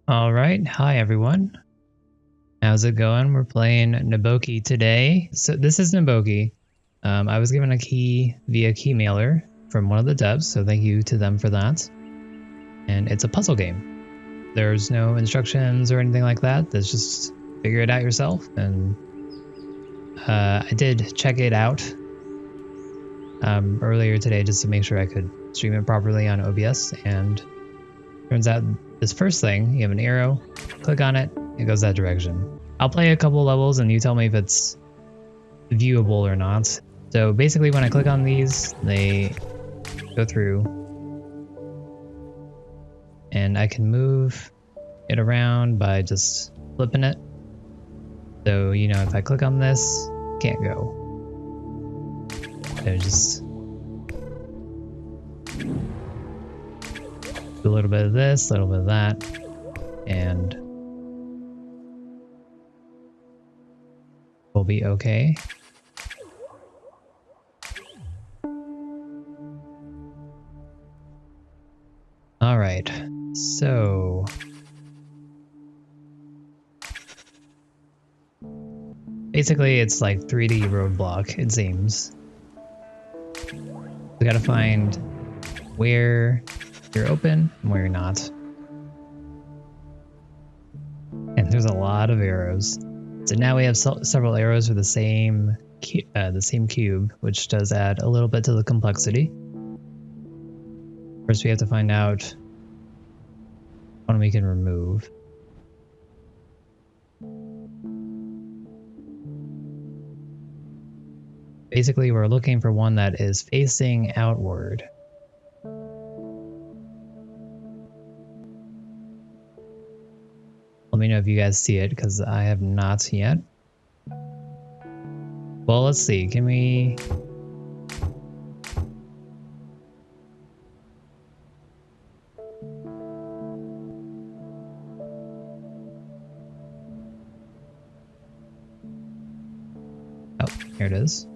All right, hi everyone. How's it going? We're playing Naboki today. So this is Naboki. I was given a key via key mailer from one of the devs, so thank you to them for that. And it's a puzzle game. There's no instructions or anything like that. There's just figure it out yourself. And I did check it out earlier today just to make sure I could stream it properly on OBS. And turns out this first thing, you have an arrow, click on it, it goes that direction. I'll play a couple levels and you tell me if it's viewable or not. So basically when I click on these, they go through and I can move it around by just flipping it. So, you know, if I click on this, can't go. So just do a little bit of this, a little bit of that, and we'll be okay. All right, so basically it's like 3D roadblock, it seems. We gotta find where you're open and where you're not. And there's a lot of arrows. So now we have several arrows for the same cube, which does add a little bit to the complexity. First we have to find out one we can remove. Basically we're looking for one that is facing outward. Let me know if you guys see it, because I have not yet. Well, let's see. Can we... Oh, here it is.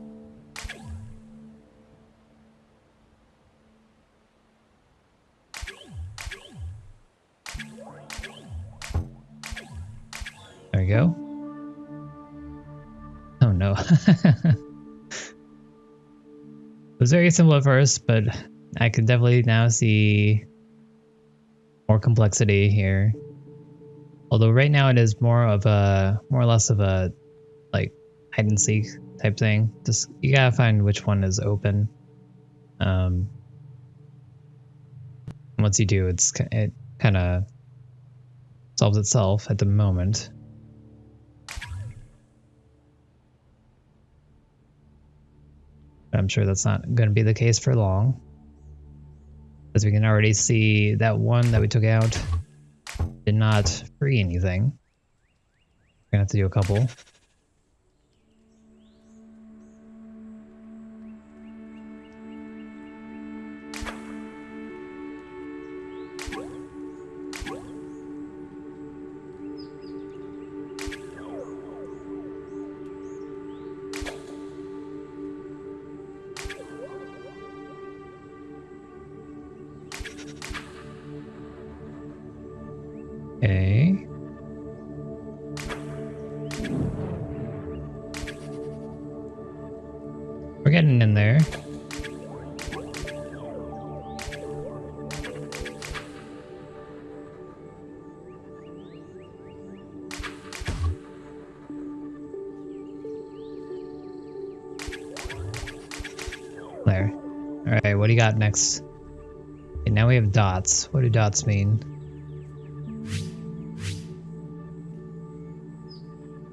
There we go. Oh no. It was very simple at first, but I can definitely now see more complexity here. Although right now it is more or less of a like hide and seek type thing. Just you gotta find which one is open. Once you do, it kind of solves itself at the moment. I'm sure that's not going to be the case for long, as we can already see that one that we took out did not free anything. We're gonna have to do a couple. Okay. We're getting in there. There. Alright, what do you got next? Okay, now we have dots. What do dots mean?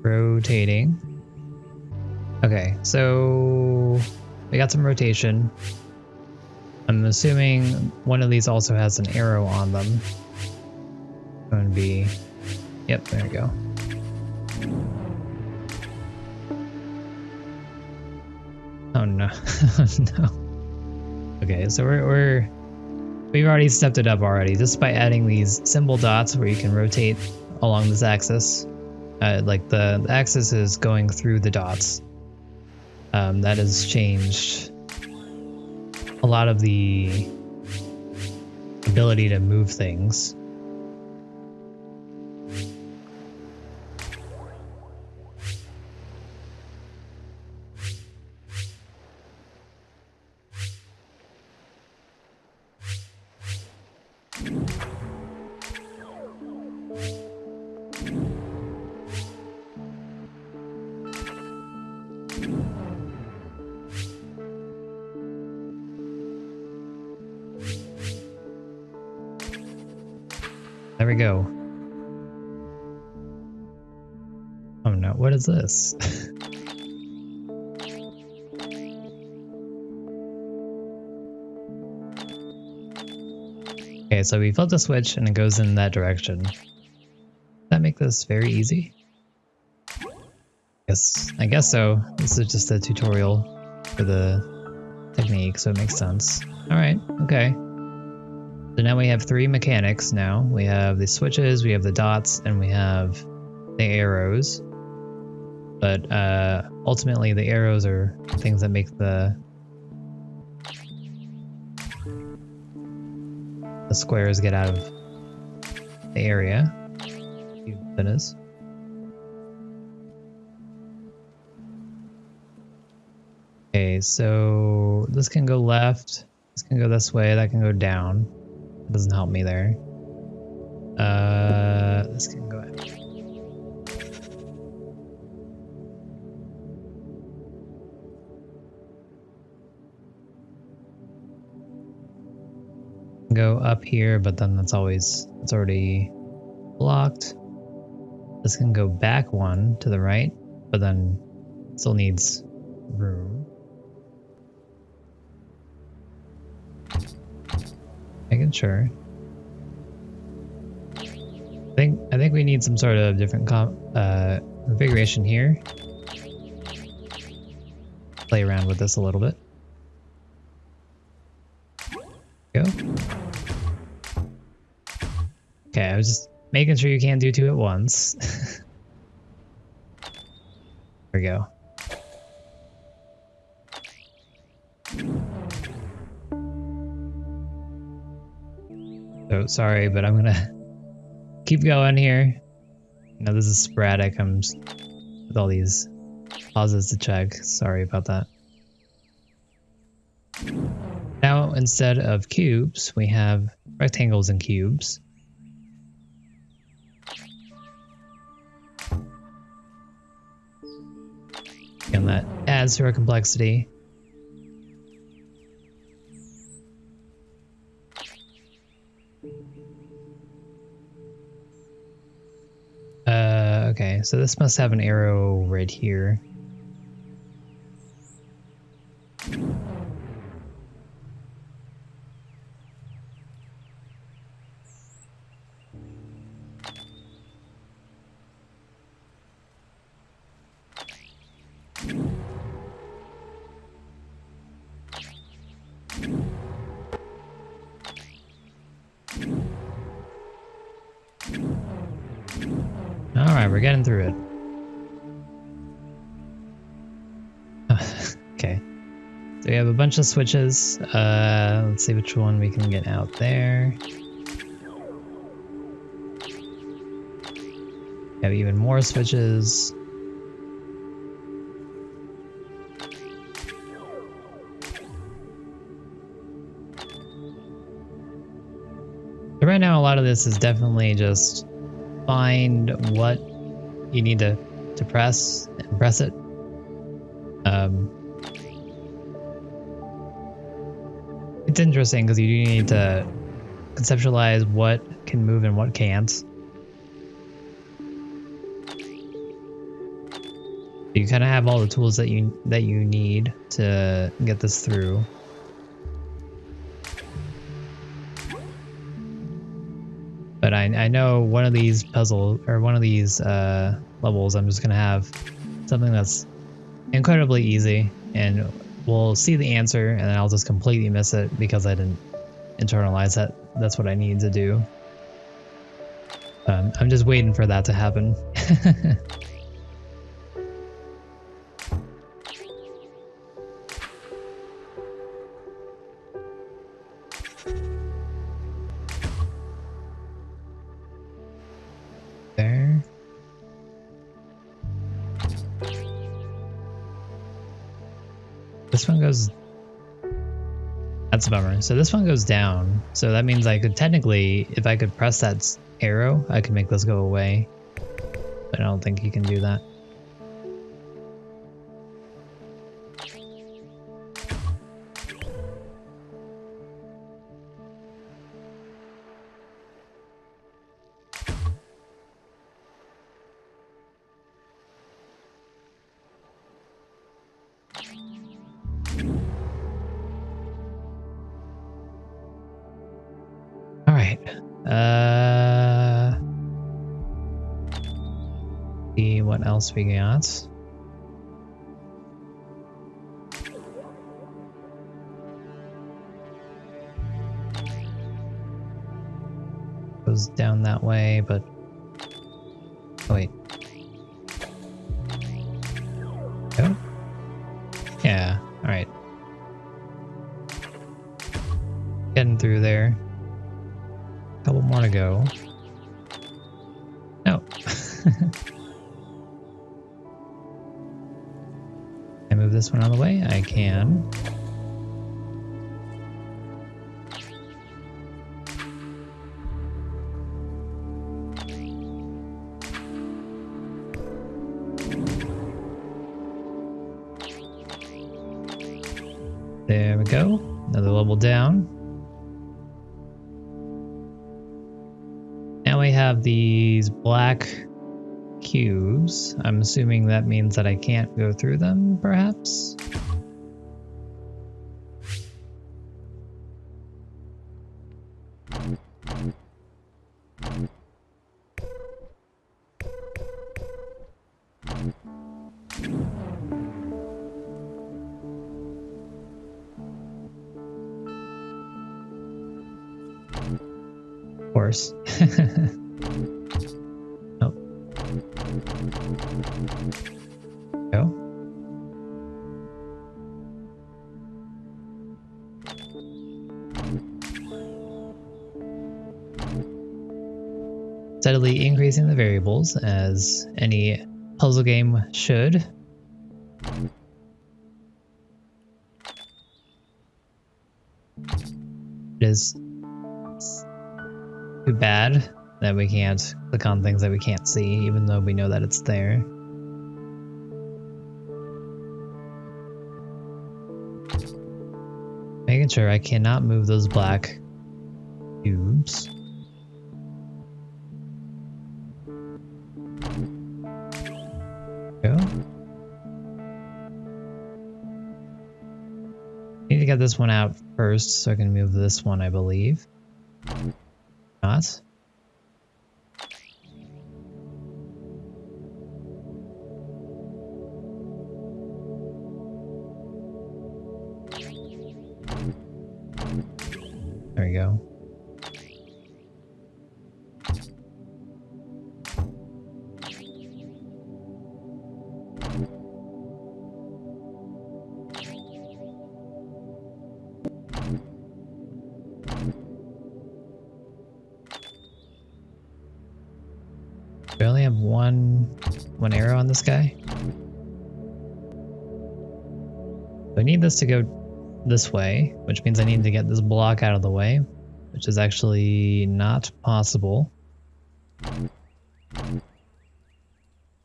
Rotating. Okay, so we got some rotation. I'm assuming one of these also has an arrow on them. Going to be... Yep, there we go. Oh no. No. Okay, so we've already stepped it up already, just by adding these symbol dots where you can rotate along this axis. Like the axis is going through the dots. That has changed a lot of the ability to move things. There we go. Oh no, what is this? Okay, so we flip the switch and it goes in that direction. Does that make this very easy? I guess so. This is just a tutorial for the technique, so it makes sense. Alright, okay. So now we have 3 mechanics now. We have the switches, we have the dots, and we have the arrows. But ultimately the arrows are things that make the squares get out of the area. That is. Okay, so this can go left, this can go this way, that can go down. It doesn't help me there. This can go out. Go up here, but then it's already blocked. This can go back one to the right, but then still needs room. Making sure. I think we need some sort of different configuration here. Play around with this a little bit. Go. Okay, I was just making sure you can't do 2 at once. There we go. So sorry, but I'm gonna keep going here. You know, this is sporadic. I'm just with all these pauses to check. Sorry about that. Now, instead of cubes, we have rectangles and cubes. And that adds to our complexity. Okay, so this must have an arrow right here. Alright, we're getting through it. Okay. So we have a bunch of switches. Let's see which one we can get out there. We have even more switches. So right now, a lot of this is definitely just find what you need to press and press it. It's interesting because you do need to conceptualize what can move and what can't. You kind of have all the tools that you need to get this through. But I know one of these puzzles, or one of these levels, I'm just going to have something that's incredibly easy, and we'll see the answer, and then I'll just completely miss it because I didn't internalize that. That's what I need to do. I'm just waiting for that to happen. There. This one goes... That's a bummer. So this one goes down. So that means I could technically, if I could press that arrow, I could make this go away. But I don't think you can do that. All right. See what else we got. Goes down that way, but oh wait. Oh? Yeah, all right. Getting through there. Couple more to go. No. Can I move this one out of the way? I can. There we go. Another level down. Now we have these black cubes. I'm assuming that means that I can't go through them, perhaps? Of course. Oh. Go. Steadily increasing the variables, as any puzzle game should. It is too bad that we can't click on things that we can't see, even though we know that it's there. Making sure I cannot move those black cubes. Go. Need to get this one out first so I can move this one, I believe. Not. There we go. We only have one arrow on this guy. I need this to go this way, which means I need to get this block out of the way, which is actually not possible.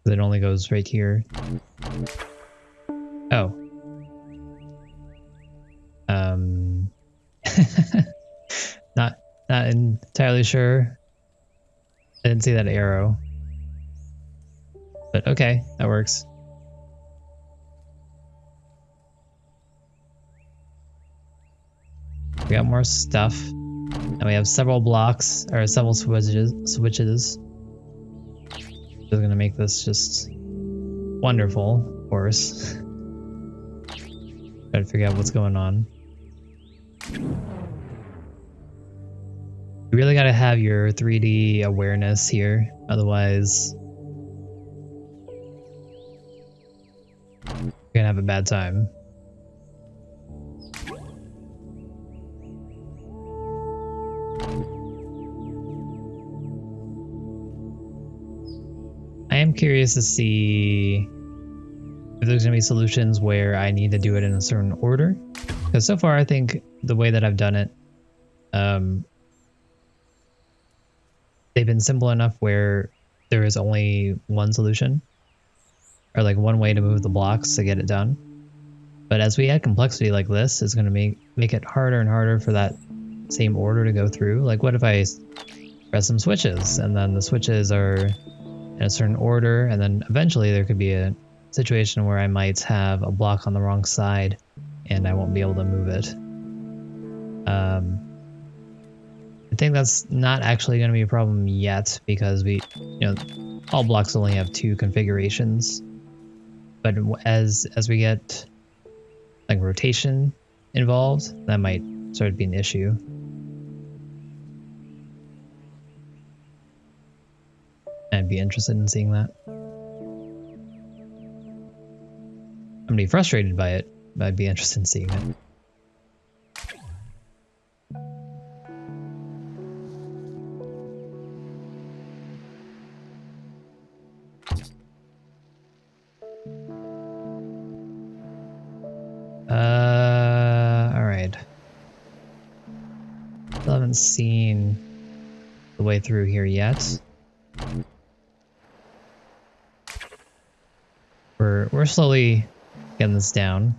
It only goes right here. Oh. Not entirely sure. I didn't see that arrow. But okay, that works. We got more stuff. And we have several blocks, or several switches. Which is gonna make this just wonderful, of course. Try to figure out what's going on. You really gotta have your 3D awareness here, otherwise you're gonna have a bad time. I am curious to see if there's gonna be solutions where I need to do it in a certain order. Because so far I think the way that I've done it, they've been simple enough where there is only one solution, or like one way to move the blocks to get it done. But as we add complexity like this, it's going to make it harder and harder for that same order to go through. Like what if I press some switches and then the switches are in a certain order, and then eventually there could be a situation where I might have a block on the wrong side and I won't be able to move it. I think that's not actually going to be a problem yet because all blocks only have 2 configurations. But as we get like rotation involved, that might start to be an issue. I'd be interested in seeing that. I'm gonna be frustrated by it, but I'd be interested in seeing it. Alright. Still haven't seen the way through here yet. We're slowly getting this down.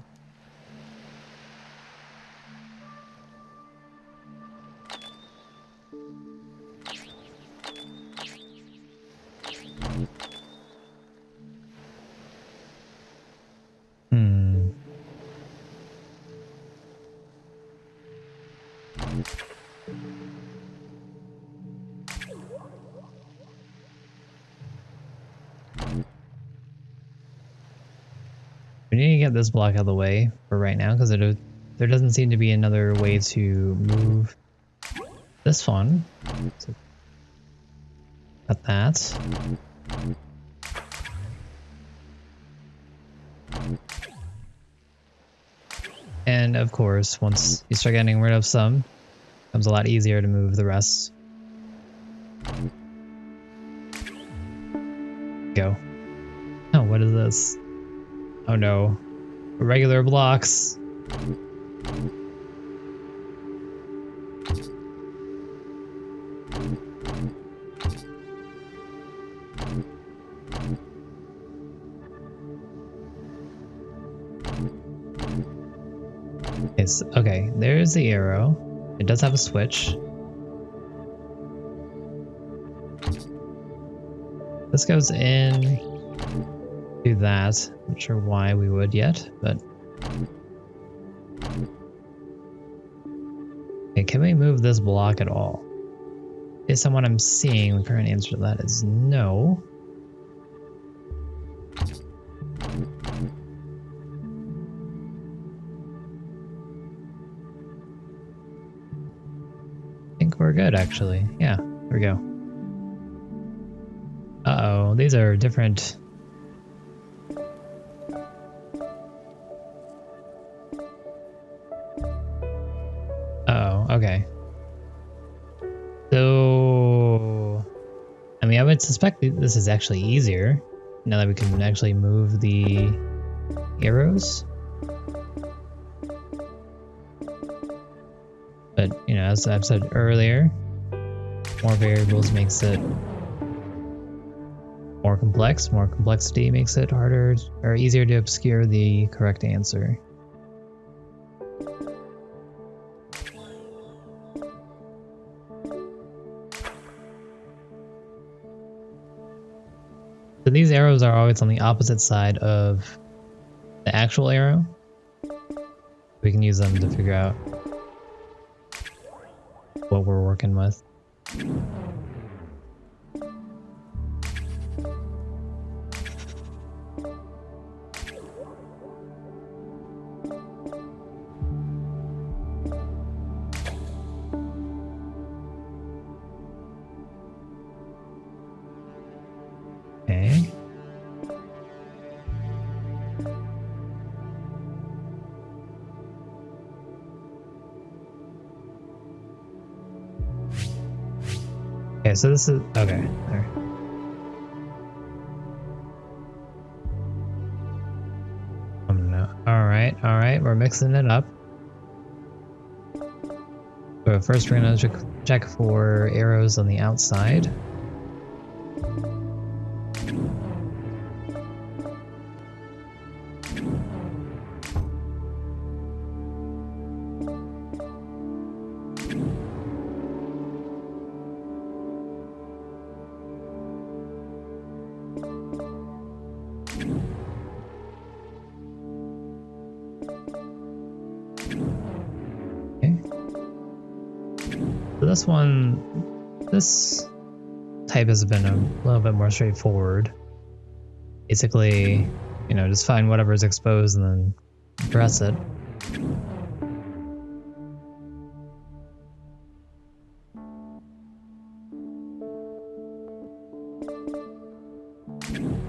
We need to get this block out of the way for right now because there doesn't seem to be another way to move this one. So cut that. And of course, once you start getting rid of some, it becomes a lot easier to move the rest. Go. Oh, what is this? Oh no. Regular blocks. Okay, there's the arrow. It does have a switch. This goes in to that. Not sure why we would yet, but okay, can we move this block at all? Based on what I'm seeing, the current answer to that is no. I think we're good, actually. Yeah, there we go. Uh-oh, these are different. Uh-oh, okay. So, I mean, I would suspect this is actually easier now that we can actually move the arrows. But, you know, as I've said earlier, more variables makes it more complex. More complexity makes it harder or easier to obscure the correct answer. So these arrows are always on the opposite side of the actual arrow. We can use them to figure out what we're working with. Okay. Okay, so this is okay. There. All right, we're mixing it up. So first we're gonna check for arrows on the outside. this one, this type has been a little bit more straightforward. Basically, you know, just find whatever's exposed and then press it.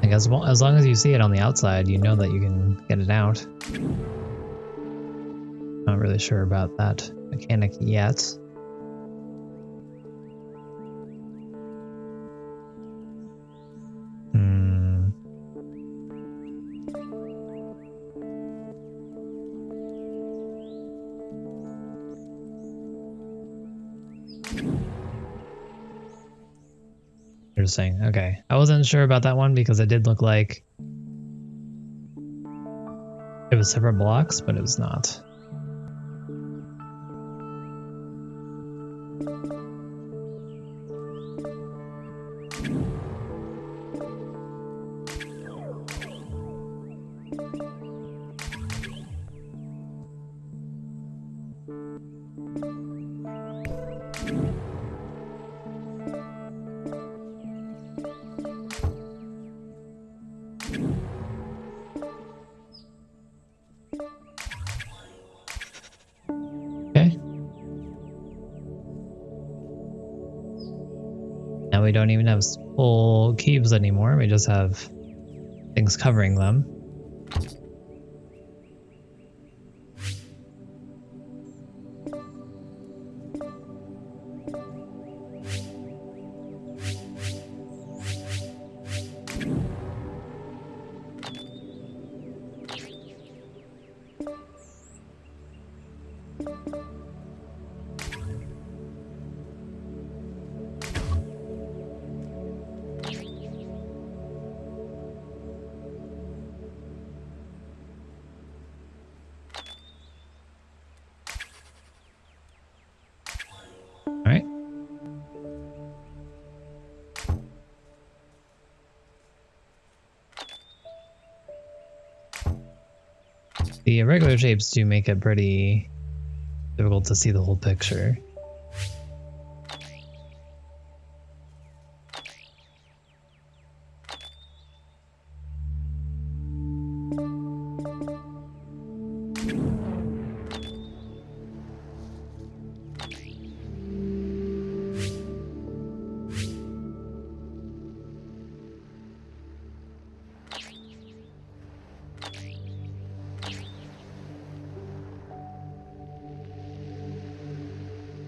Like as long as you see it on the outside, you know that you can get it out. Not really sure about that mechanic yet. Interesting. Okay. I wasn't sure about that one because it did look like it was separate blocks, but it was not. Now we don't even have full cubes anymore, we just have things covering them. Alright. The irregular shapes do make it pretty difficult to see the whole picture.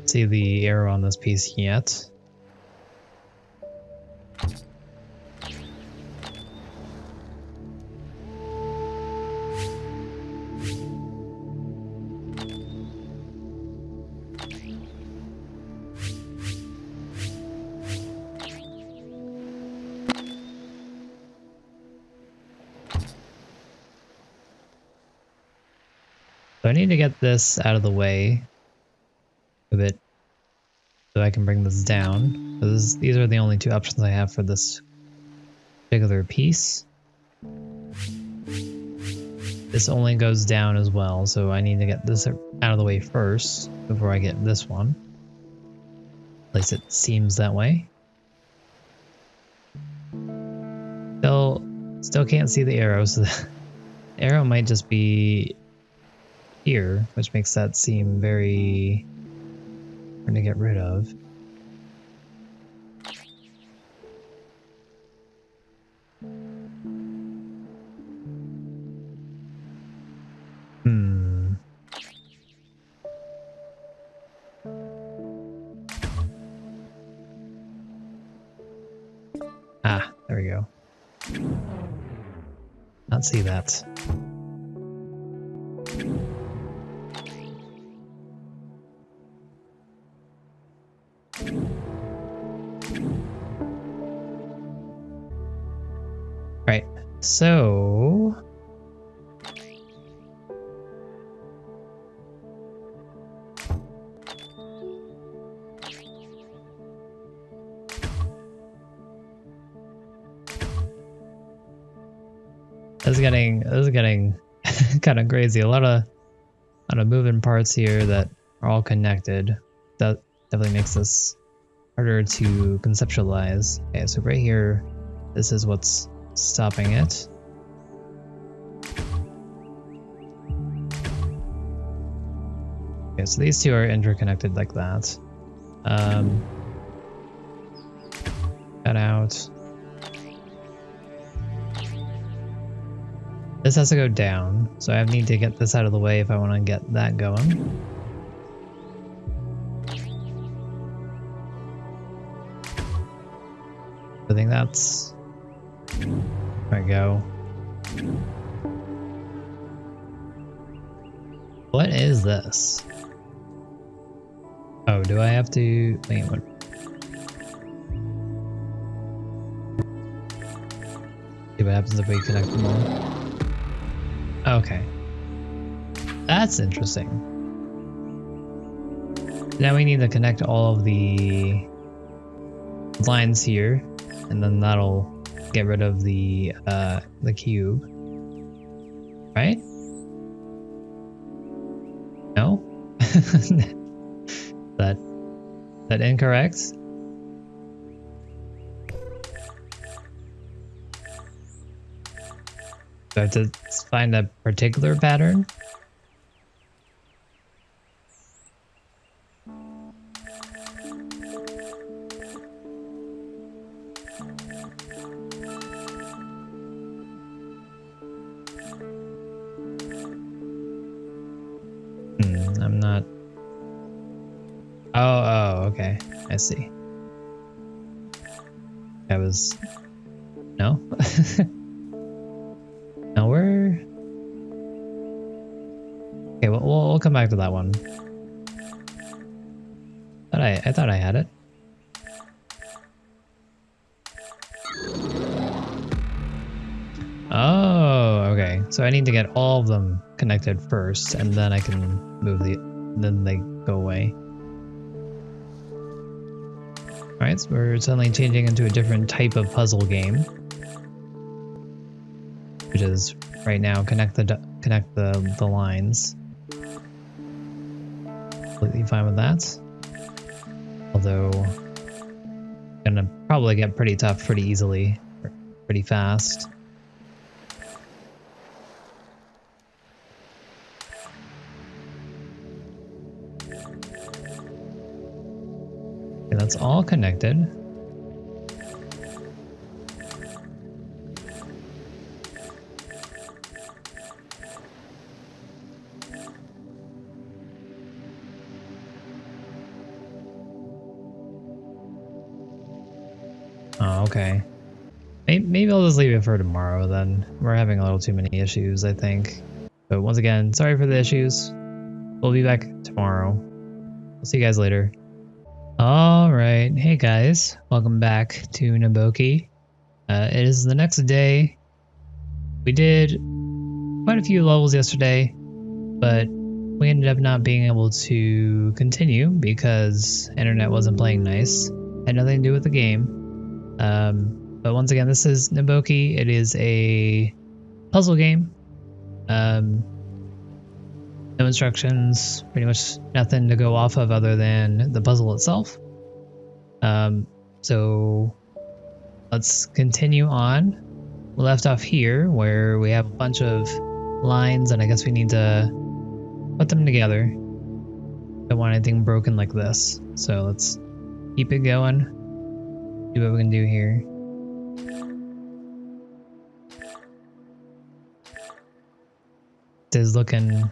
See the arrow on this piece yet. So I need to get this out of the way a bit so I can bring this down. So these are the only two options I have for this particular piece. This only goes down as well, so I need to get this out of the way first before I get this one. At least it seems that way. Still can't see the arrow, so the arrow might just be here, which makes that seem very hard to get rid of. Ah, there we go. Not see that. Right, so this is getting kind of crazy. A lot of moving parts here that are all connected. That definitely makes this harder to conceptualize. Okay, so right here, this is what's stopping it. Okay, so these two are interconnected like that. Cut out. This has to go down, so I need to get this out of the way if I want to get that going. I think that's... There we go. What is this? Oh, do I have to... Wait, what? See what happens if we connect them all. Okay. That's interesting. Now we need to connect all of the lines here, and then that'll get rid of the cube. Right? No? That incorrect? Do I have to find a particular pattern? I'm not... Oh, okay. I see. I was... No? No, we're... Okay, well, we'll come back to that one. I thought I had it. Oh, okay. So I need to get all of them connected first, and then I can move then they go away. Alright, so we're suddenly changing into a different type of puzzle game. Which is, right now, connect the lines. Completely fine with that. Although, gonna probably get pretty tough pretty easily, pretty fast. Okay, that's all connected. Oh, okay. Maybe I'll just leave it for tomorrow then. We're having a little too many issues, I think. But once again, sorry for the issues. We'll be back tomorrow. We'll see you guys later. Alright, hey guys. Welcome back to Naboki. It is the next day. We did quite a few levels yesterday, but we ended up not being able to continue because internet wasn't playing nice. Had nothing to do with the game. But once again, this is Naboki. It is a puzzle game. No instructions, pretty much nothing to go off of other than the puzzle itself. So let's continue on. We left off here where we have a bunch of lines and I guess we need to put them together. Don't want anything broken like this. So let's keep it going. See what we can do here. It is looking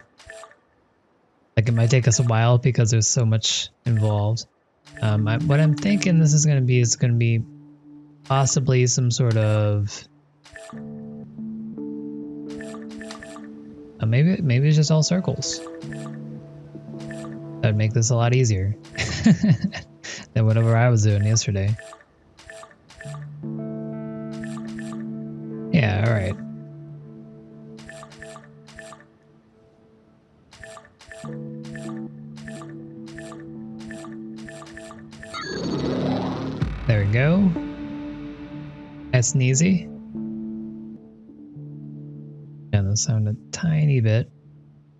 like it might take us a while because there's so much involved. What I'm thinking this is going to be possibly some sort of... maybe it's just all circles. That'd make this a lot easier than whatever I was doing yesterday. Yeah, alright. There we go. Nice and easy. And the sound a tiny bit.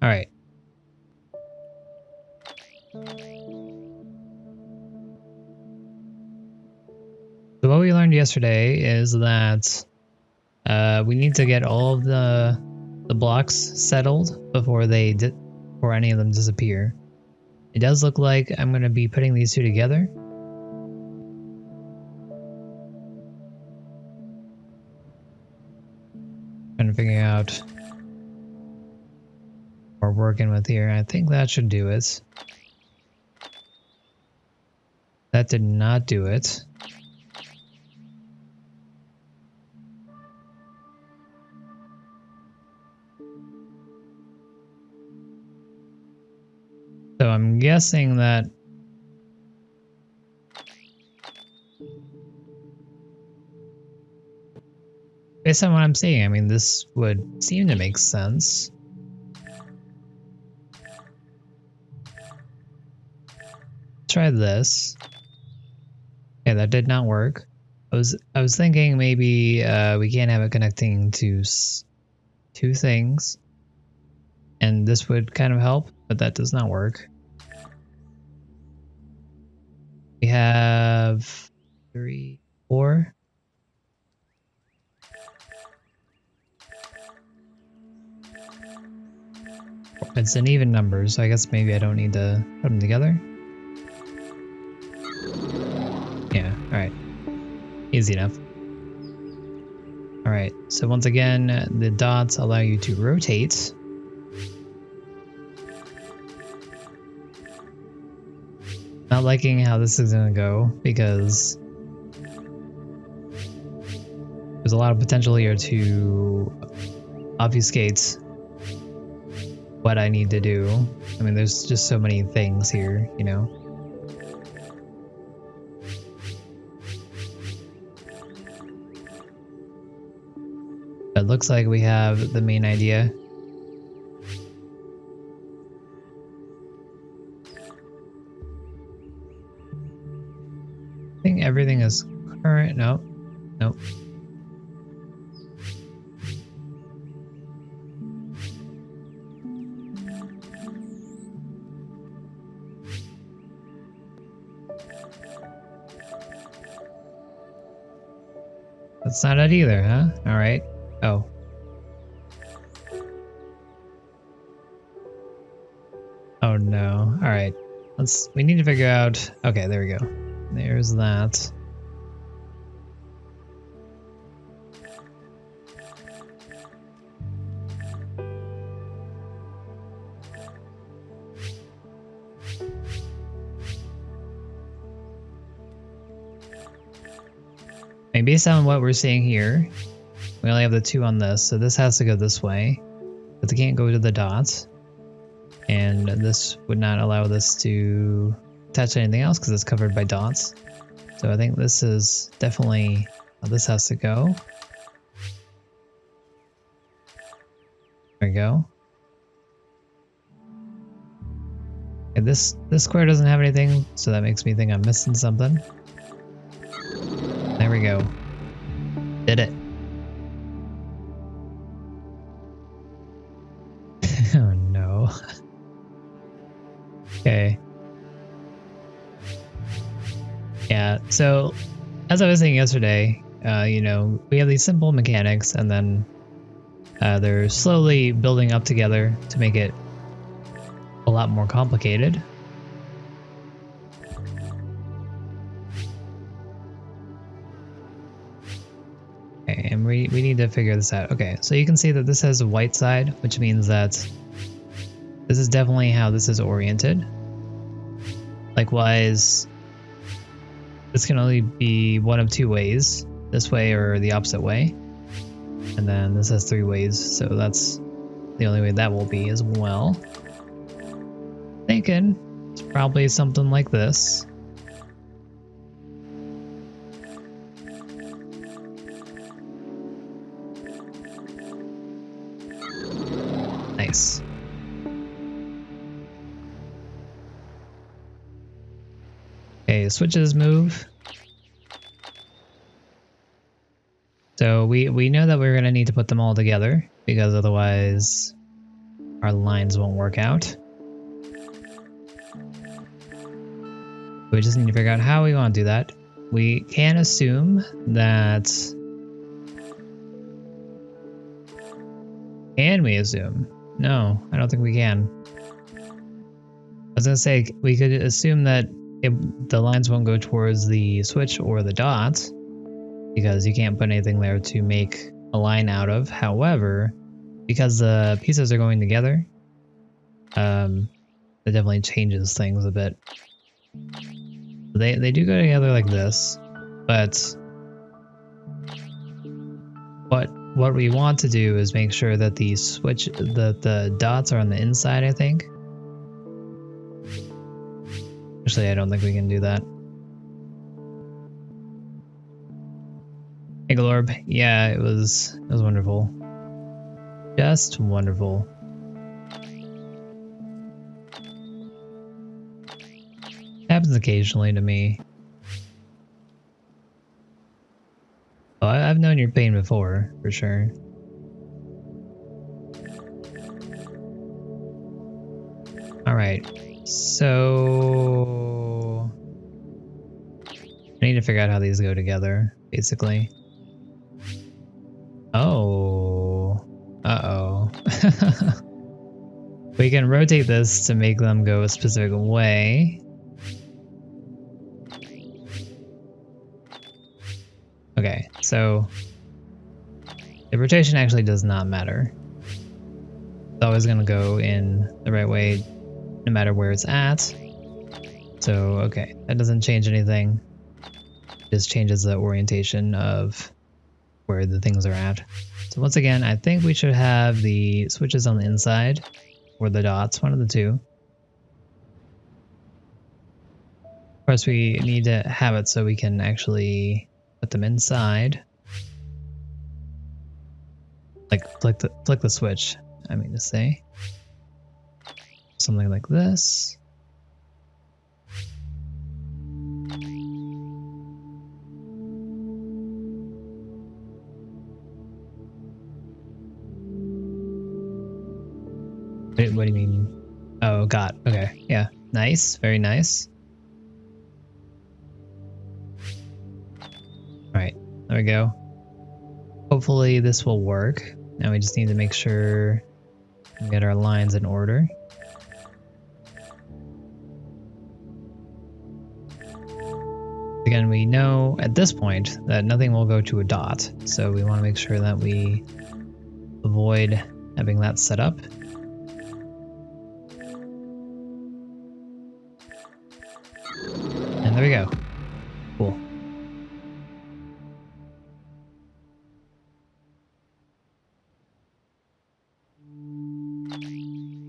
Alright. yesterday is that we need to get all of the blocks settled before before any of them disappear. It does look like I'm going to be putting these two together. Trying to figure out what we're working with here. I think that should do it. That did not do it. So I'm guessing that based on what I'm seeing, I mean, this would seem to make sense. Try this. Okay, that did not work. I was thinking maybe we can't have it connecting to two things, and this would kind of help, but that does not work. We have 3, 4. It's an even number, so I guess maybe I don't need to put them together. Yeah, alright. Easy enough. Alright, so once again, the dots allow you to rotate. Not liking how this is gonna go because there's a lot of potential here to obfuscate what I need to do. I mean, there's just so many things here, you know. It looks like we have the main idea. I think everything is current. Nope. Nope. That's not it either, huh? Alright. Oh. Oh no. Alright. We need to figure out... Okay, there we go. There's that. And based on what we're seeing here, we only have the 2 on this, so this has to go this way. But they can't go to the dots. And this would not allow this to attach to anything else because it's covered by dots. So I think this is definitely how this has to go. There we go. And this square doesn't have anything, so that makes me think I'm missing something. There we go. Did it. Oh no. Okay. Yeah, so as I was saying yesterday, you know, we have these simple mechanics and then they're slowly building up together to make it a lot more complicated. Okay, and we need to figure this out. Okay, so you can see that this has a white side, which means that this is definitely how this is oriented. Likewise, this can only be one of 2 ways, this way or the opposite way. And then this has 3 ways, so that's the only way that will be as well. Thinking it's probably something like this. Nice. Okay, switches move. So we know that we're going to need to put them all together because otherwise our lines won't work out. We just need to figure out how we want to do that. we can assume that... Can we assume? No, I don't think we can. I was gonna say, we could assume that the lines won't go towards the switch or the dot, because you can't put anything there to make a line out of. However, because the pieces are going together, that definitely changes things a bit. They do go together like this, but what we want to do is make sure that the dots are on the inside, I think. Actually, I don't think we can do that. Hey, Glorb. Yeah, it was wonderful. Just wonderful. Happens occasionally to me. Oh, I've known your pain before, for sure. Alright, so... I need to figure out how these go together, basically. Oh. Uh-oh. We can rotate this to make them go a specific way. Okay, so the rotation actually does not matter. It's always going to go in the right way no matter where it's at. So, okay, that doesn't change anything. It just changes the orientation of where the things are at. So once again, I think we should have the switches on the inside, or the dots, one of the two. Of course, we need to have it so we can actually put them inside. Like flick the switch, I mean to say. Something like this. Wait, what do you mean? Oh, God. Okay, yeah. Nice, very nice. Alright, there we go. Hopefully this will work. Now we just need to make sure we get our lines in order. Again, we know at this point that nothing will go to a dot, so we want to make sure that we avoid having that set up. And there we go. Cool.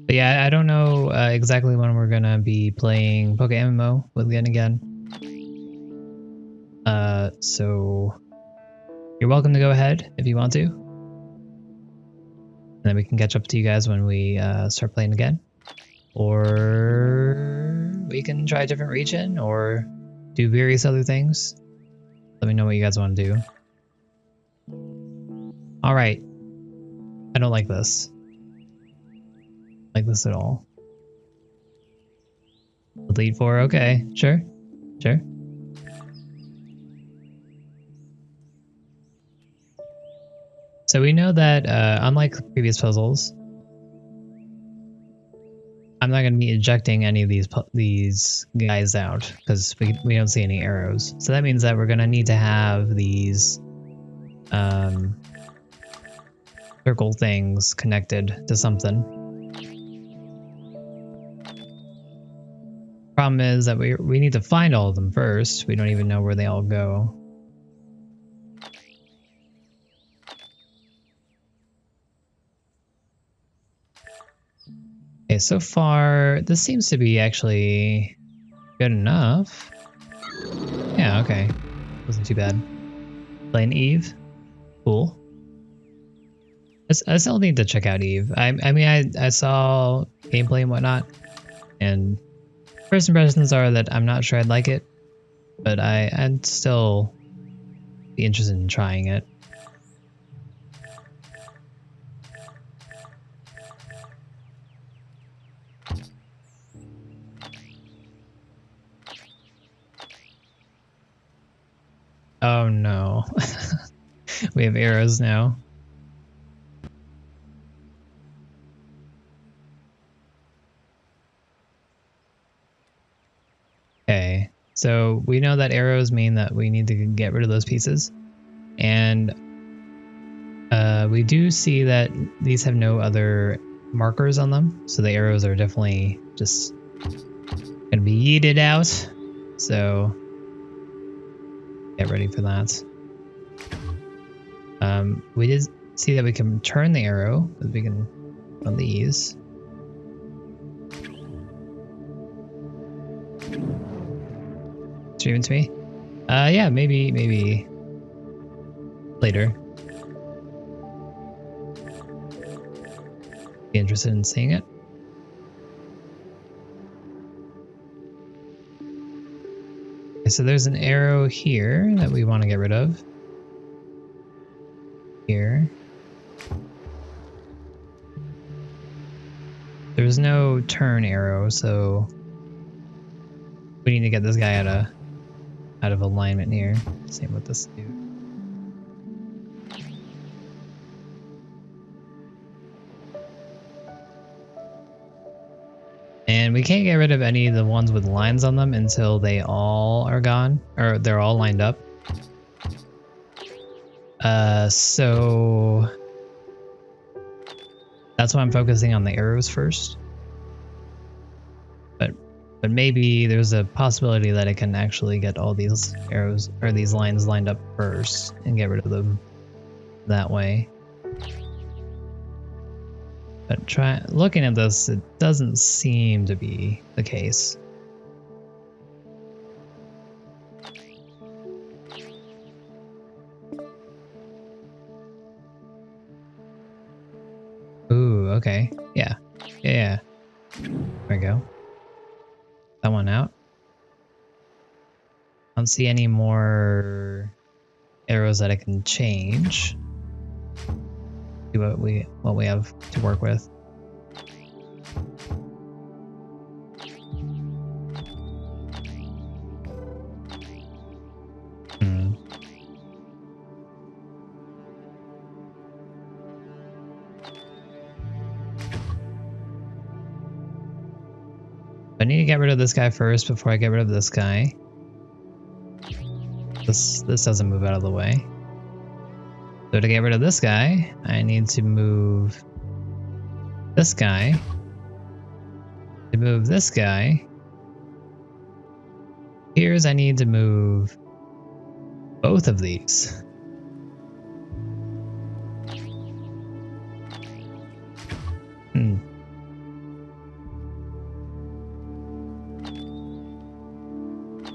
But yeah, I don't know exactly when we're gonna be playing Poke MMO with Gen again. So you're welcome to go ahead if you want to. And then we can catch up to you guys when we start playing again. Or we can try a different region or do various other things. Let me know what you guys want to do. Alright. I don't like this. Like this at all. Delete 4, okay. Sure. Sure. So we know that, unlike previous puzzles, I'm not going to be ejecting any of these guys out, because we don't see any arrows. So that means that we're going to need to have these circle things connected to something. Problem is that we need to find all of them first. We don't even know where they all go. Okay, so far, this seems to be actually good enough. Yeah, okay. Wasn't too bad. Playing Eve. Cool. I still need to check out Eve. I mean, I saw gameplay and whatnot, and first impressions are that I'm not sure I'd like it, but I'd still be interested in trying it. Oh no. We have arrows now. Okay, so we know that arrows mean that we need to get rid of those pieces. And we do see that these have no other markers on them. So the arrows are definitely just gonna be yeeted out. So get ready for that. We did see that we can turn the arrow, but we can on these. Stream it to me? Yeah, maybe later. Be interested in seeing it. Okay, so there's an arrow here that we want to get rid of. Here. There's no turn arrow, so we need to get this guy out of alignment here. Same with this dude. And we can't get rid of any of the ones with lines on them until they all are gone, or they're all lined up. So that's why I'm focusing on the arrows first. But maybe there's a possibility that I can actually get all these arrows or these lines lined up first and get rid of them that way. But looking at this, it doesn't seem to be the case. Ooh, okay. Yeah. Yeah. There we go. That one out. I don't see any more arrows that I can change. See what we have to work with. I need to get rid of this guy first before I get rid of this guy. This doesn't move out of the way. So to get rid of this guy, I need to move this guy. To move this guy. Here's I need to move both of these.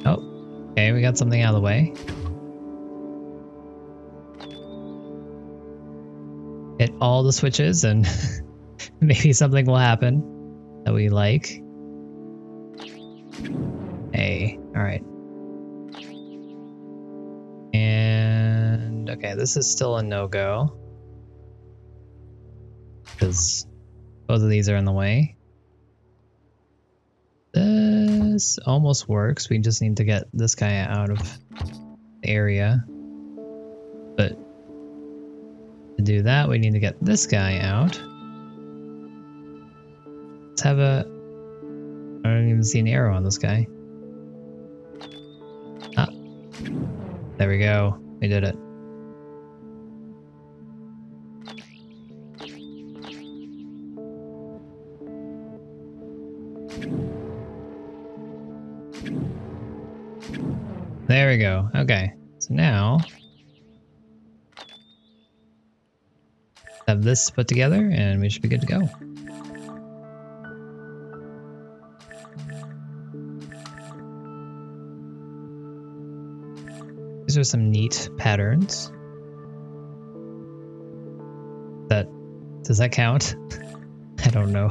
Oh, okay, we got something out of the way. Hit all the switches and maybe something will happen that we like. Hey, alright. And okay, this is still a no-go. Because both of these are in the way. This almost works. We just need to get this guy out of the area. But to do that, we need to get this guy out. Let's have a... I don't even see an arrow on this guy. Ah. There we go. We did it. There we go. Okay. So now have this put together and we should be good to go. These are some neat patterns. Does that count? I don't know.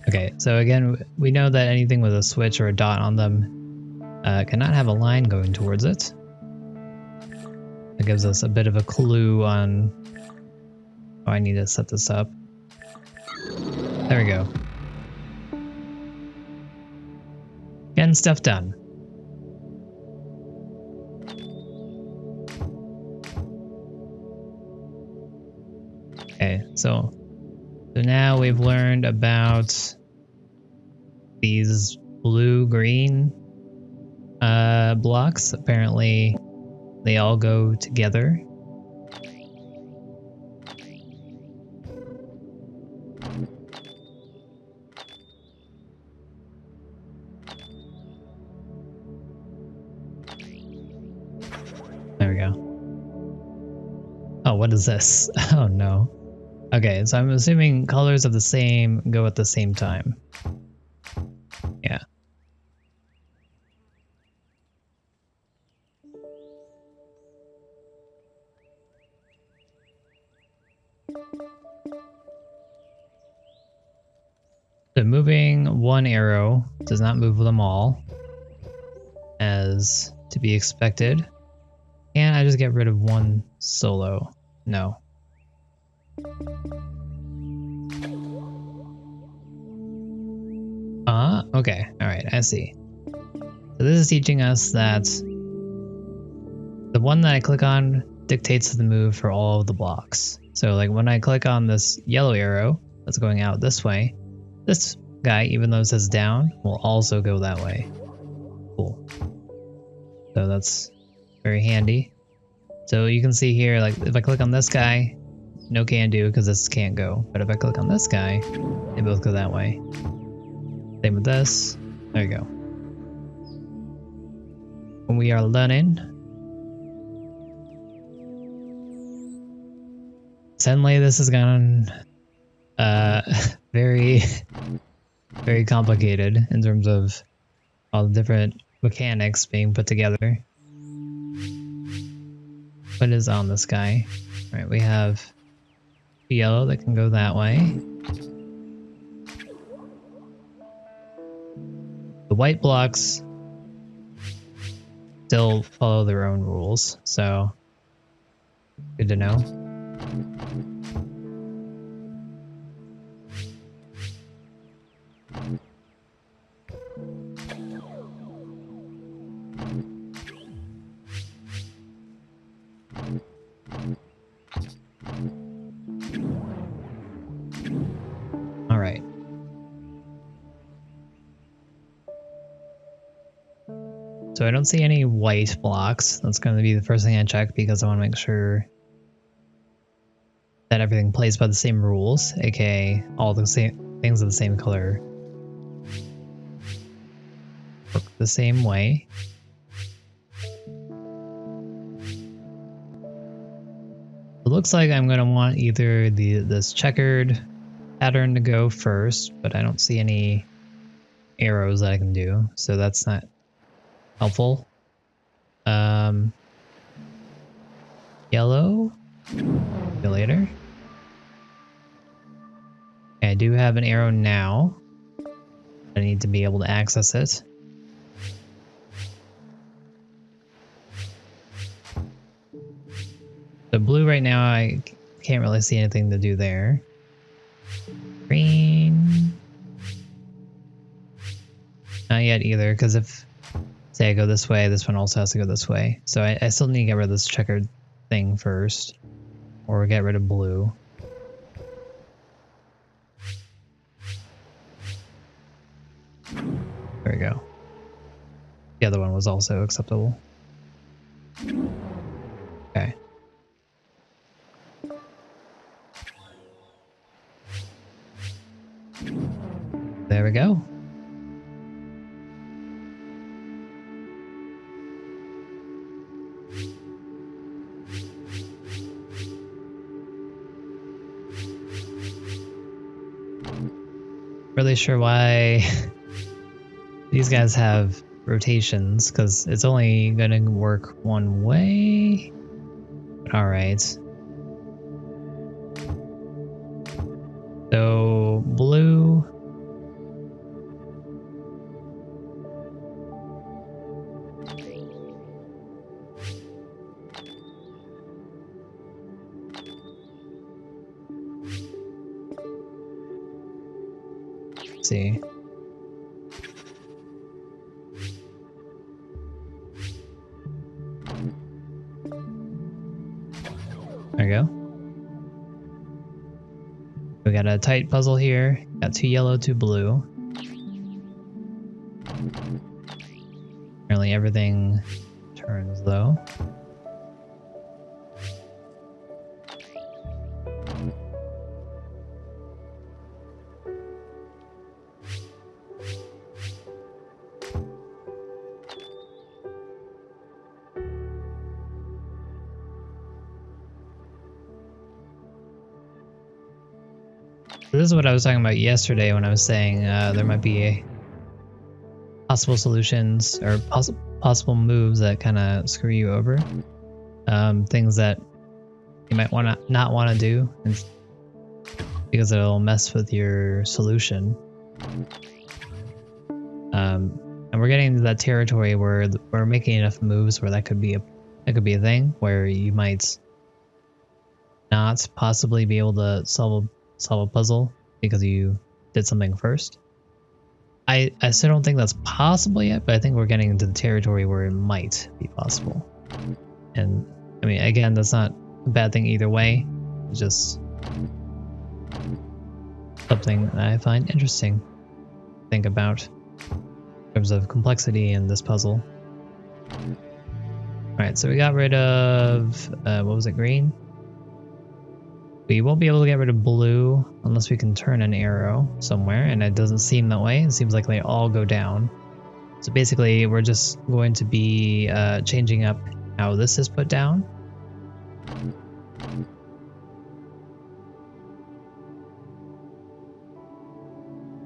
Okay, so again, we know that anything with a switch or a dot on them cannot have a line going towards it. It gives us a bit of a clue on how I need to set this up. There we go. Getting stuff done. Okay, so now we've learned about these blue-green blocks. Apparently, they all go together. There we go. Oh, what is this? Oh no. Okay, so I'm assuming colors of the same go at the same time. Yeah. So moving one arrow does not move them all, as to be expected. Can I just get rid of one solo? No. Okay. Alright, I see. So this is teaching us that the one that I click on dictates the move for all of the blocks. So like when I click on this yellow arrow that's going out this way, this guy, even though it says down, will also go that way. Cool. So that's very handy. So you can see here, like if I click on this guy, no can do because this can't go. But if I click on this guy, they both go that way. Same with this. There you go. When we are learning, suddenly this has gone very, very complicated in terms of all the different mechanics being put together. What is on this guy? All right, we have yellow that can go that way. The white blocks still follow their own rules, so good to know. All right. So I don't see any white blocks. That's going to be the first thing I check because I want to make sure that everything plays by the same rules, aka all the same things of the same color work the same way. It looks like I'm going to want either this checkered pattern to go first, but I don't see any arrows that I can do, so that's not helpful. Yellow? See you later. Okay, I do have an arrow now. I need to be able to access it. The blue right now, I can't really see anything to do there. Green. Not yet either, because if, say I go this way, this one also has to go this way. So I still need to get rid of this checkered thing first. Or get rid of blue. There we go. The other one was also acceptable. Okay. There we go. Really sure why these guys have rotations, because it's only going to work one way. Alright. So, blue. Let's see. There we go. We got a tight puzzle here. Got 2 yellow, 2 blue. Apparently everything turns though. This is what I was talking about yesterday when I was saying there might be possible solutions or possible moves that kind of screw you over. Things that you might not want to do because it'll mess with your solution. And we're getting into that territory where we're making enough moves where that could be a thing where you might not possibly be able to solve a puzzle because you did something first. I still don't think that's possible yet, but I think we're getting into the territory where it might be possible. And I mean, again, that's not a bad thing either way. It's just something that I find interesting to think about in terms of complexity in this puzzle. Alright, so we got rid of, what was it, green? We won't be able to get rid of blue unless we can turn an arrow somewhere, and it doesn't seem that way. It seems like they all go down. So basically, we're just going to be changing up how this is put down.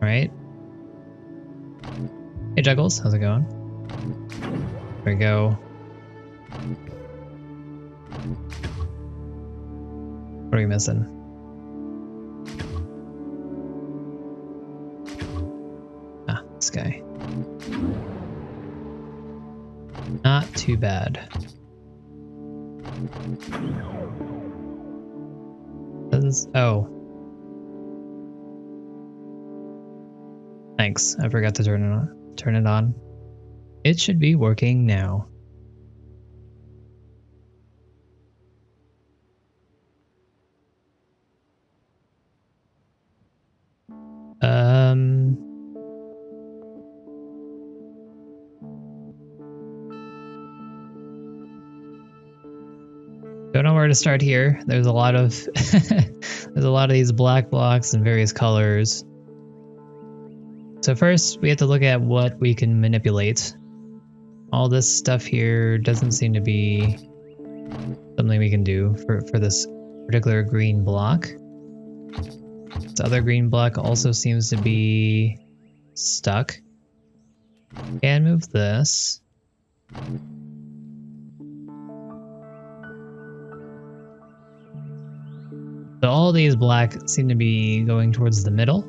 Alright. Hey Juggles, how's it going? There we go. What are we missing? Ah, this guy. Not too bad. Oh. Thanks, I forgot to turn it on. It should be working now. Don't know where to start here. There's a lot of there's a lot of these black blocks in various colors. So first, we have to look at what we can manipulate. All this stuff here doesn't seem to be something we can do for this particular green block. This other green block also seems to be stuck. Can move this. So all these black seem to be going towards the middle,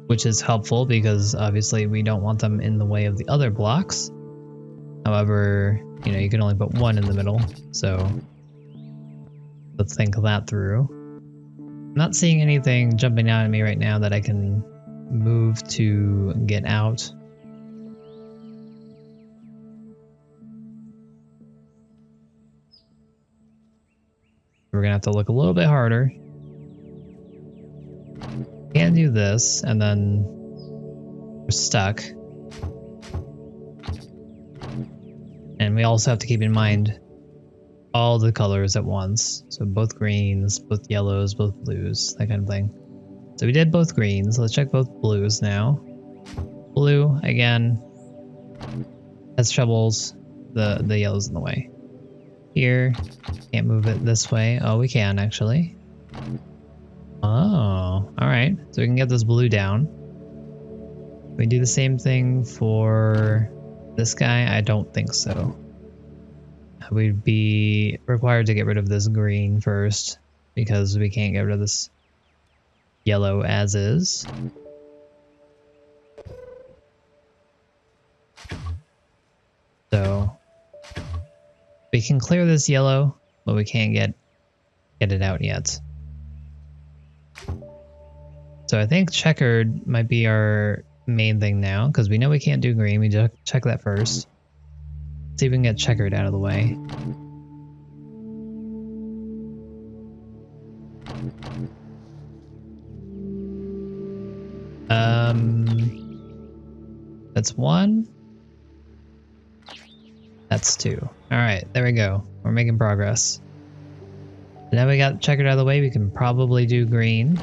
which is helpful because obviously we don't want them in the way of the other blocks. However, you know, you can only put one in the middle, so let's think that through. I'm not seeing anything jumping out at me right now that I can move to get out. We're gonna have to look a little bit harder. Can do this, and then we're stuck. And we also have to keep in mind all the colors at once. So both greens, both yellows, both blues, that kind of thing. So we did both greens. Let's check both blues now. Blue, again, has troubles. The yellow's in the way. Here, can't move it this way. Oh, we can actually. Oh, alright. So we can get this blue down. We do the same thing for this guy? I don't think so. We'd be required to get rid of this green first because we can't get rid of this yellow as is. So we can clear this yellow, but we can't get it out yet. So I think checkered might be our main thing now, because we know we can't do green. We just check that first. See if we can get checkered out of the way. That's 1. That's 2. All right, there we go. We're making progress. Now we got checkered out of the way, we can probably do green.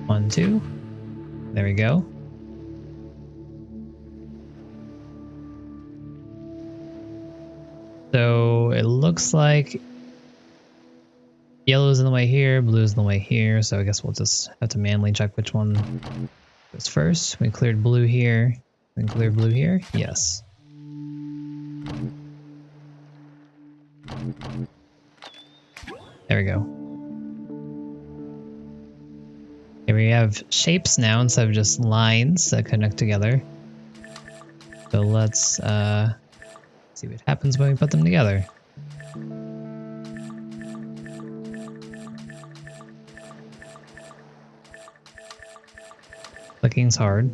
One, 2. There we go. So it looks like yellow's in the way here, blue's in the way here, so I guess we'll just have to manually check which one goes first. We cleared blue here. We cleared blue here? Yes. There we go. Here we have shapes now instead of just lines that connect together. So let's see what happens when we put them together. Clicking's hard.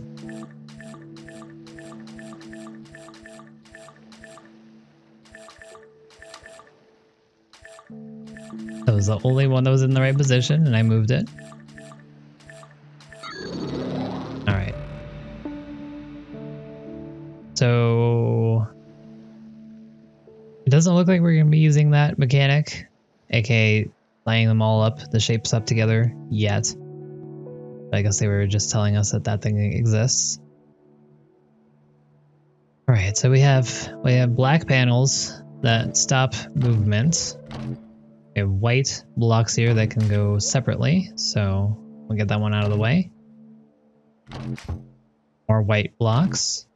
That was the only one that was in the right position, and I moved it. Alright. So it doesn't look like we're going to be using that mechanic, aka lining them all up, the shapes up together, yet. But I guess they were just telling us that that thing exists. Alright, so we have black panels that stop movement. We have white blocks here that can go separately, so we'll get that one out of the way. More white blocks.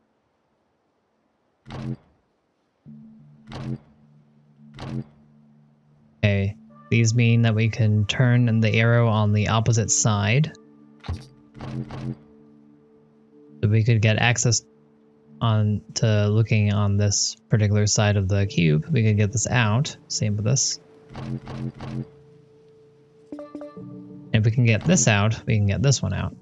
Okay, these mean that we can turn the arrow on the opposite side. So we could get access on to looking on this particular side of the cube. We could get this out. Same with this. And if we can get this out, we can get this one out.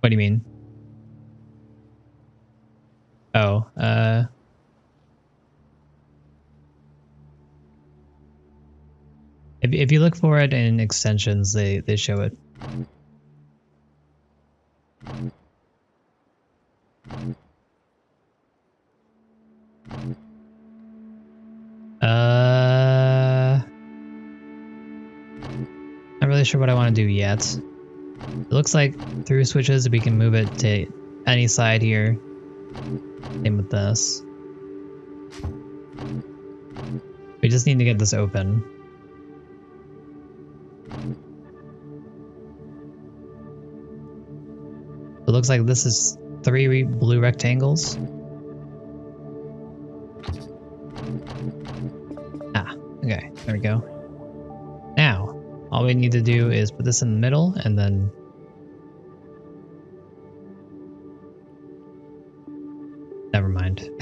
What do you mean? Oh, if you look for it in extensions, they show it. Not really sure what I want to do yet. It looks like through switches we can move it to any side here. Same with this. We just need to get this open. It looks like this is 3 blue rectangles. Ah, okay, there we go. Now, all we need to do is put this in the middle and then... Never mind. I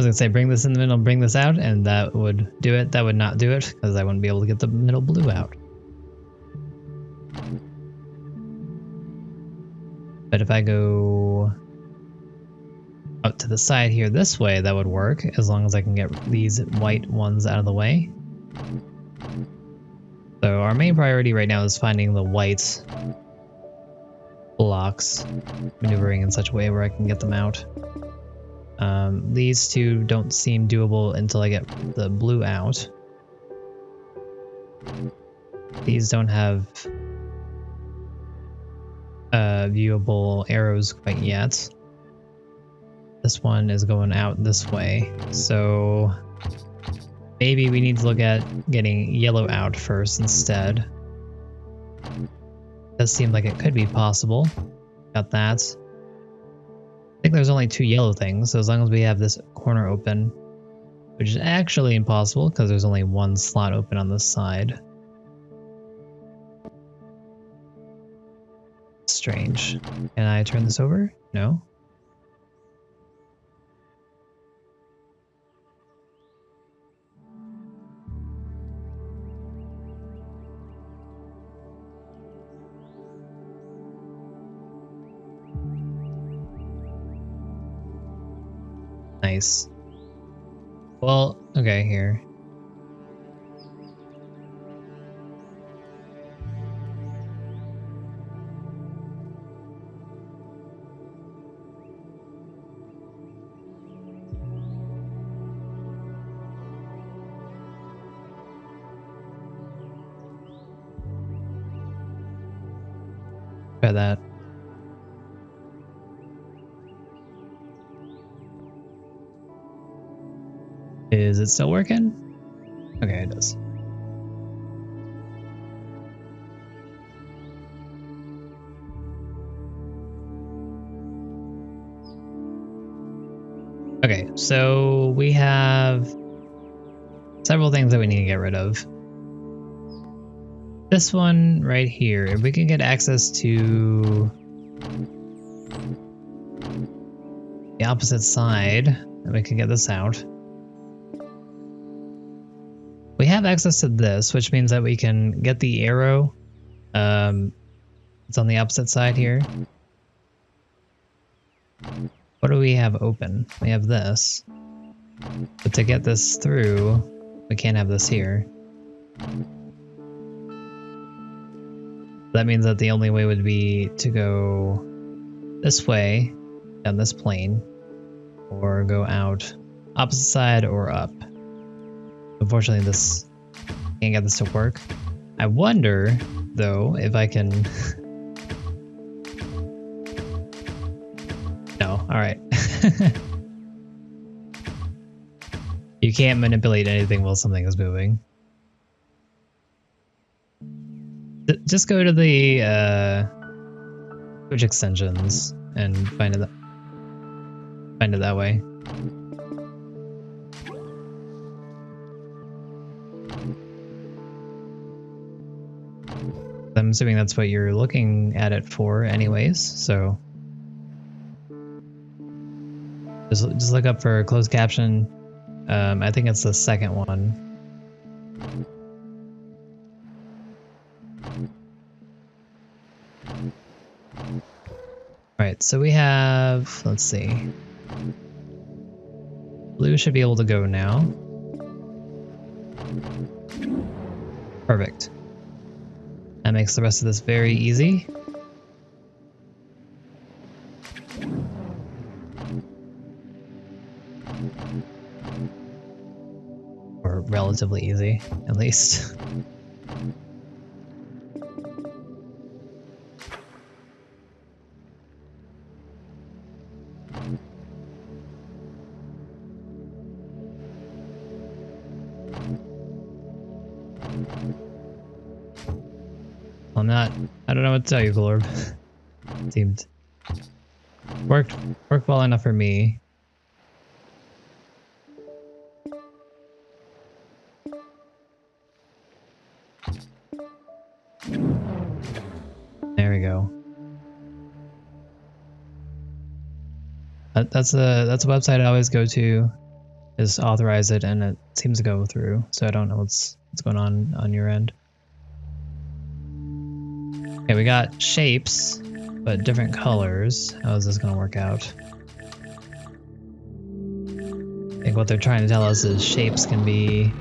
was gonna say bring this in the middle, bring this out, and that would do it. That would not do it, because I wouldn't be able to get the middle blue out. But if I go out to the side here this way, that would work, as long as I can get these white ones out of the way. So our main priority right now is finding the white blocks, maneuvering in such a way where I can get them out. These two don't seem doable until I get the blue out. These don't have viewable arrows quite yet. This one is going out this way, so maybe we need to look at getting yellow out first instead. Does seem like it could be possible. Got that. I think there's only 2 yellow things, so as long as we have this corner open, which is actually impossible because there's only 1 slot open on this side. Strange. Can I turn this over? No. Nice. Well, okay, here. Try that. Is it still working? Okay, it does. Okay, so we have several things that we need to get rid of. This one right here, if we can get access to the opposite side, then we can get this out. We have access to this, which means that we can get the arrow. It's on the opposite side here. What do we have open? We have this. But to get this through, we can't have this here. That means that the only way would be to go this way, down this plane, or go out opposite side or up. Unfortunately, this can't get this to work. I wonder, though, if I can... No, alright. You can't manipulate anything while something is moving. Just go to the switch extensions and find it that way. I'm assuming that's what you're looking at it for anyways, so just look up for closed caption. I think it's the second one. Alright, so we have, let's see. Blue should be able to go now. Perfect. That makes the rest of this very easy. Or relatively easy, at least. I don't know what to tell you, Glorb. Seemed worked well enough for me. There we go. That's a website I always go to. Is authorize it, and it seems to go through. So I don't know what's going on your end. Okay, we got shapes, but different colors. How is this going to work out? I think what they're trying to tell us is shapes can be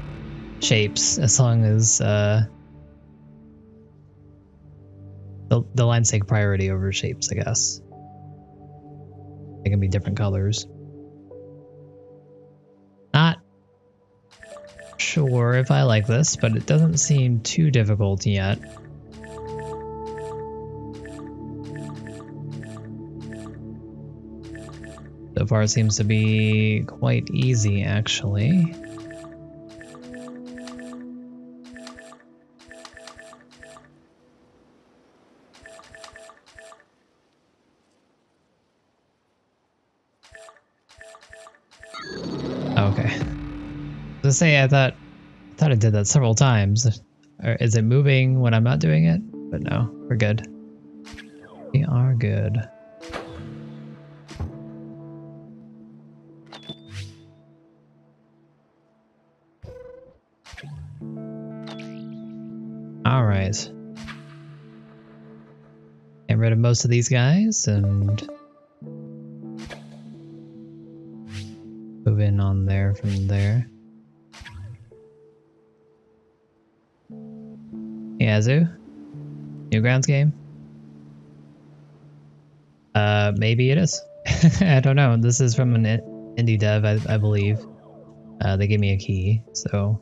shapes as long as the lines take priority over shapes, I guess. They can be different colors. Not sure if I like this, but it doesn't seem too difficult yet. So far it seems to be quite easy, actually. Okay. To say, I thought I did that several times. Or is it moving when I'm not doing it? But no, we're good. We are good. All right. Get rid of most of these guys and there from there. Yazoo? Newgrounds game? Maybe it is. I don't know. This is from an indie dev, I believe. They gave me a key, so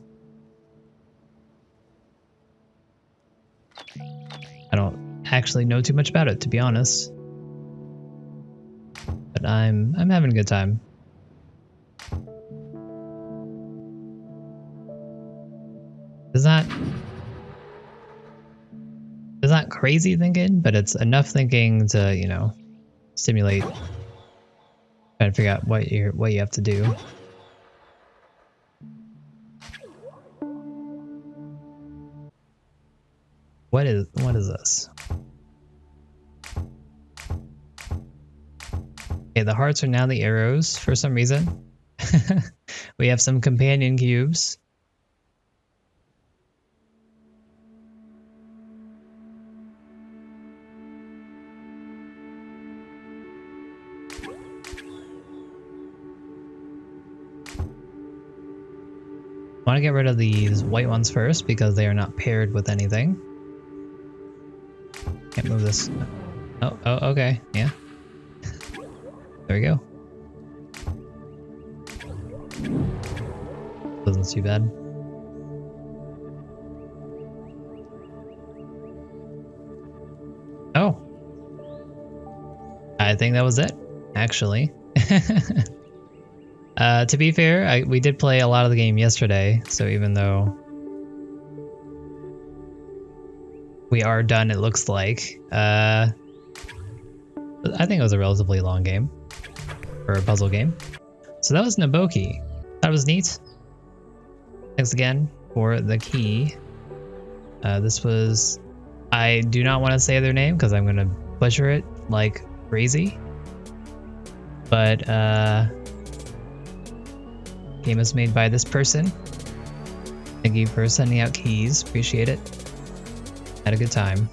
I don't actually know too much about it, to be honest. But I'm having a good time. It's not crazy thinking, but it's enough thinking to, you know, stimulate. Trying to figure out what you have to do. What is this? Okay, the hearts are now the arrows for some reason. We have some companion cubes. I want to get rid of these white ones first because they are not paired with anything. Can't move this. Oh, okay, yeah. There we go. Wasn't too bad. Oh. I think that was it, actually. To be fair, we did play a lot of the game yesterday, so even though we are done, it looks like. I think it was a relatively long game for a puzzle game. So that was Naboki. That was neat. Thanks again for the key. This was... I do not want to say their name because I'm going to butcher it like crazy. But, game is made by this person. Thank you for sending out keys. Appreciate it. Had a good time.